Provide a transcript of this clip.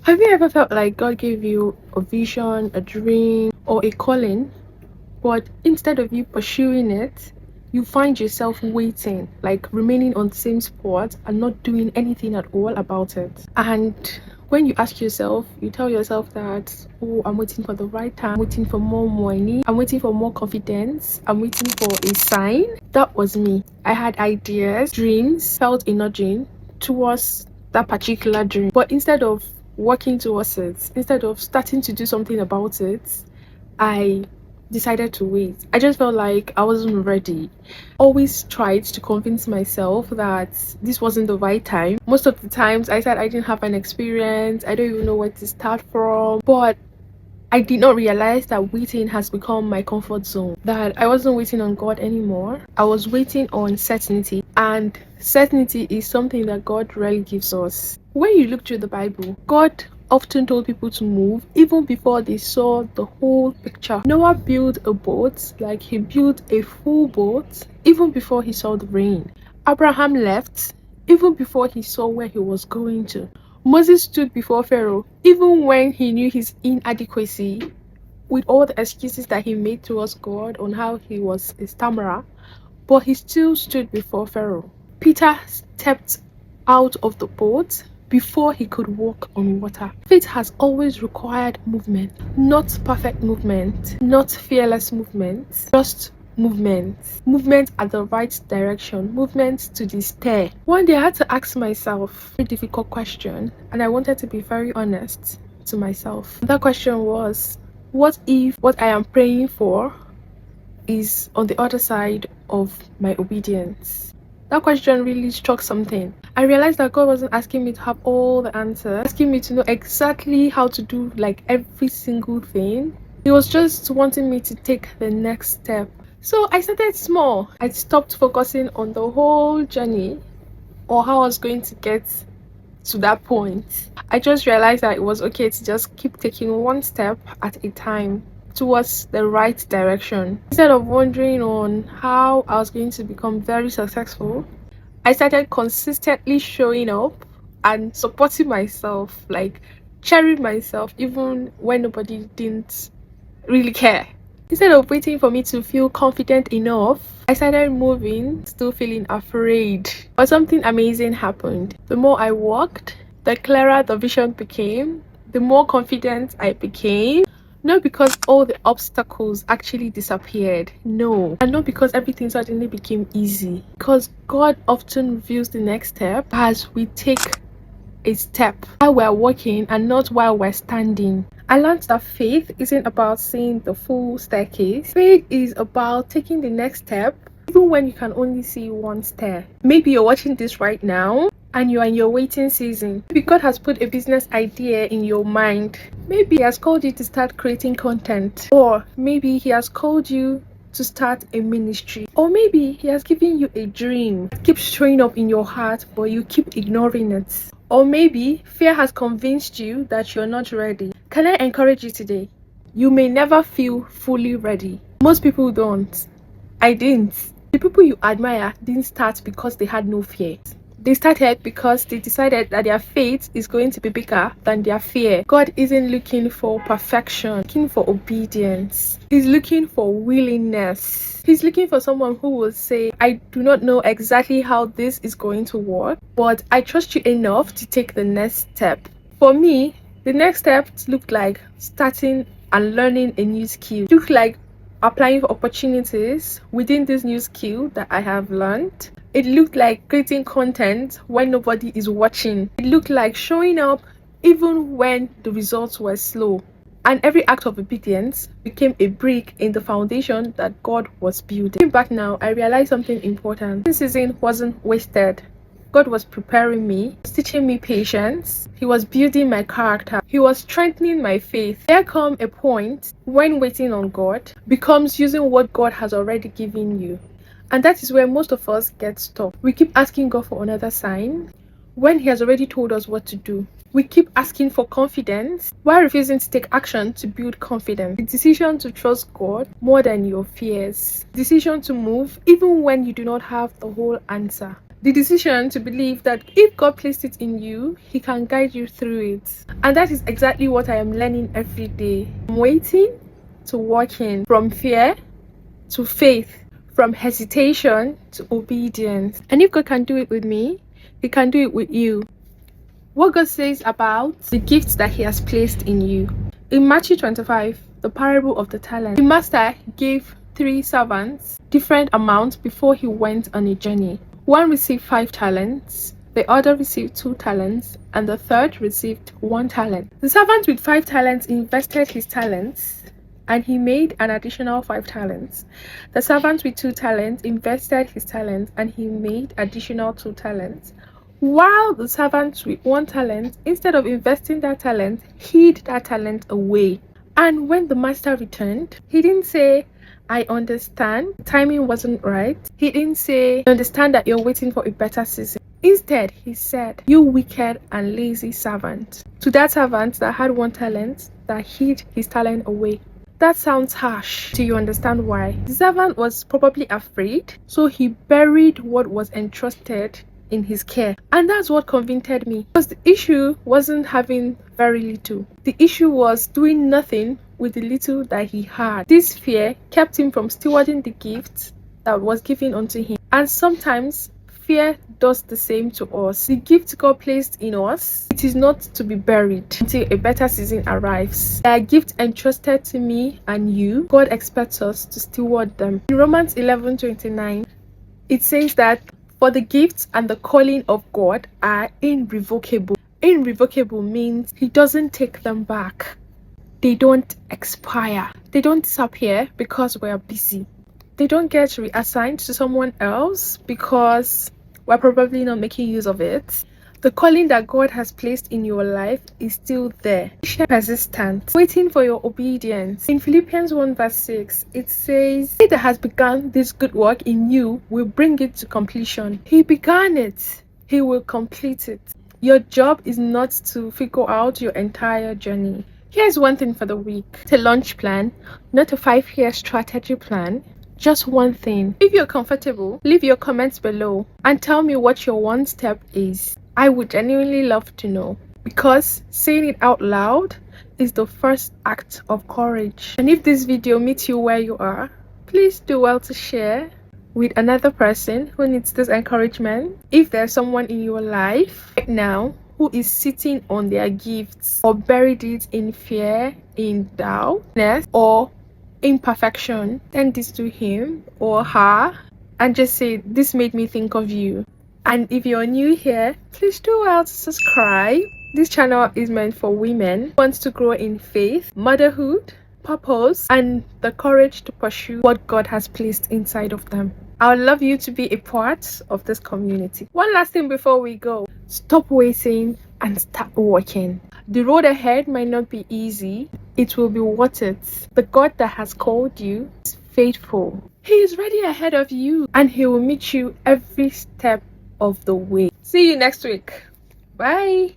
Have you ever felt like God gave you a vision, a dream, or a calling, but instead of you pursuing it, you find yourself waiting, like remaining on the same spot and not doing anything at all about it? And when you ask yourself, you tell yourself that, oh, I'm waiting for the right time, I'm waiting for more money, I'm waiting for more confidence, I'm waiting for a sign. That was me. I had ideas, dreams, felt a nudging towards that particular dream. But instead of working towards it, instead of starting to do something about it, I decided to wait. I just felt like I wasn't ready. Always tried to convince myself that this wasn't the right time. Most of the times I said I didn't have an experience, I don't even know where to start from. But I did not realize that waiting has become my comfort zone, that I wasn't waiting on God anymore. I was waiting on certainty, and certainty is something that God rarely gives us. When you look through the Bible, God often told people to move even before they saw the whole picture. Noah built a boat, like he built a full boat, even before he saw the rain. Abraham left even before he saw where he was going to. Moses stood before Pharaoh even when he knew his inadequacy, with all the excuses that he made towards God on how he was a stammerer, but he still stood before Pharaoh. Peter stepped out of the boat before he could walk on water. Faith has always required movement, not perfect movement, not fearless movement, just movement at the right direction, movement to the stair. One day I had to ask myself a very difficult question, and I wanted to be very honest to myself. That question was, what if what I am praying for is on the other side of my obedience? That question really struck something. I realized that God wasn't asking me to have all the answers, asking me to know exactly how to do like every single thing. He was just wanting me to take the next step. So I started small. I stopped focusing on the whole journey or how I was going to get to that point. I just realized that it was okay to just keep taking one step at a time towards the right direction. Instead of wondering on how I was going to become very successful, I started consistently showing up and supporting myself, like cheering myself even when nobody didn't really care. Instead of waiting for me to feel confident enough, I started moving, still feeling afraid. But something amazing happened. The more I walked, the clearer the vision became, the more confident I became. Not because all the obstacles actually disappeared, no. And not because everything suddenly became easy. Because God often reveals the next step as we take a step while we're walking and not while we're standing. I learned that faith isn't about seeing the full staircase. Faith is about taking the next step even when you can only see one stair. Maybe you're watching this right now and you're in your waiting season. Maybe God has put a business idea in your mind. Maybe He has called you to start creating content. Or maybe He has called you to start a ministry. Or maybe He has given you a dream that keeps showing up in your heart but you keep ignoring it. Or maybe fear has convinced you that you're not ready. Can I encourage you today? You may never feel fully ready. Most people don't. I didn't. The people you admire didn't start because they had no fear. They started because they decided that their faith is going to be bigger than their fear. God isn't looking for perfection, He's looking for obedience. He's looking for willingness. He's looking for someone who will say, I do not know exactly how this is going to work, but I trust you enough to take the next step. For me, the next step looked like starting and learning a new skill. It looked like applying for opportunities within this new skill that I have learned. It looked like creating content when nobody is watching. It looked like showing up even when the results were slow. And every act of obedience became a brick in the foundation that God was building. Looking back now, I realized something important. This season wasn't wasted. God was preparing me, He was teaching me patience, He was building my character, He was strengthening my faith. There comes a point when waiting on God becomes using what God has already given you. And that is where most of us get stuck. We keep asking God for another sign when He has already told us what to do. We keep asking for confidence while refusing to take action to build confidence. The decision to trust God more than your fears. Decision to move even when you do not have the whole answer. the decision to believe that if God placed it in you, He can guide you through it. And that is exactly what I am learning every day. From waiting to walking, from fear to faith, from hesitation to obedience. And if God can do it with me, He can do it with you. What God says about the gifts that He has placed in you. In Matthew 25, the parable of the talent, the master gave 3 servants different amounts before he went on a journey. One received 5 talents, the other received 2 talents, and the third received 1 talent. The servant with 5 talents invested his talents, and he made an additional 5 talents. The servant with 2 talents invested his talents, and he made additional 2 talents. While the servant with 1 talent, instead of investing that talent, hid that talent away. And when the master returned, he didn't say, I understand, timing wasn't right. He didn't say, I understand that you're waiting for a better season. Instead, he said, you wicked and lazy servant. To that servant that had 1 talent, that hid his talent away. That sounds harsh. Do you understand why? The servant was probably afraid, so he buried what was entrusted in his care. And that's what convicted me, because the issue wasn't having very little. The issue was doing nothing with the little that he had. This fear kept him from stewarding the gifts that was given unto him. And sometimes fear does the same to us. The gift God placed in us, it is not to be buried until a better season arrives. They are gifts entrusted to me and you. God expects us to steward them. In Romans 11:29, it says that for the gifts and the calling of God are irrevocable. Irrevocable means He doesn't take them back. They don't expire. They don't disappear because we're busy. They don't get reassigned to someone else because we're probably not making use of it. The calling that God has placed in your life is still there. Persistent, waiting for your obedience. In Philippians 1:6, it says, He that has begun this good work in you will bring it to completion. He began it. He will complete it. Your job is not to figure out your entire journey. Here's one thing for the week. It's a launch plan, not a 5-year strategy plan. Just one thing. If you're comfortable, leave your comments below and tell me what your 1 step is. I would genuinely love to know, because saying it out loud is the first act of courage. And if this video meets you where you are, please do well to share with another person who needs this encouragement. If there's someone in your life right now who is sitting on their gifts or buried it in fear, in doubt, or imperfection, send this to him or her and just say, this made me think of you. And if you're new here, please do well to subscribe. This channel is meant for women who want to grow in faith, motherhood, purpose, and the courage to pursue what God has placed inside of them. I would love you to be a part of this community. One last thing before we go. Stop waiting and start working. The road ahead might not be easy. It will be worth it. The God that has called you is faithful. He is ready ahead of you, and He will meet you every step of the way. See you next week. Bye.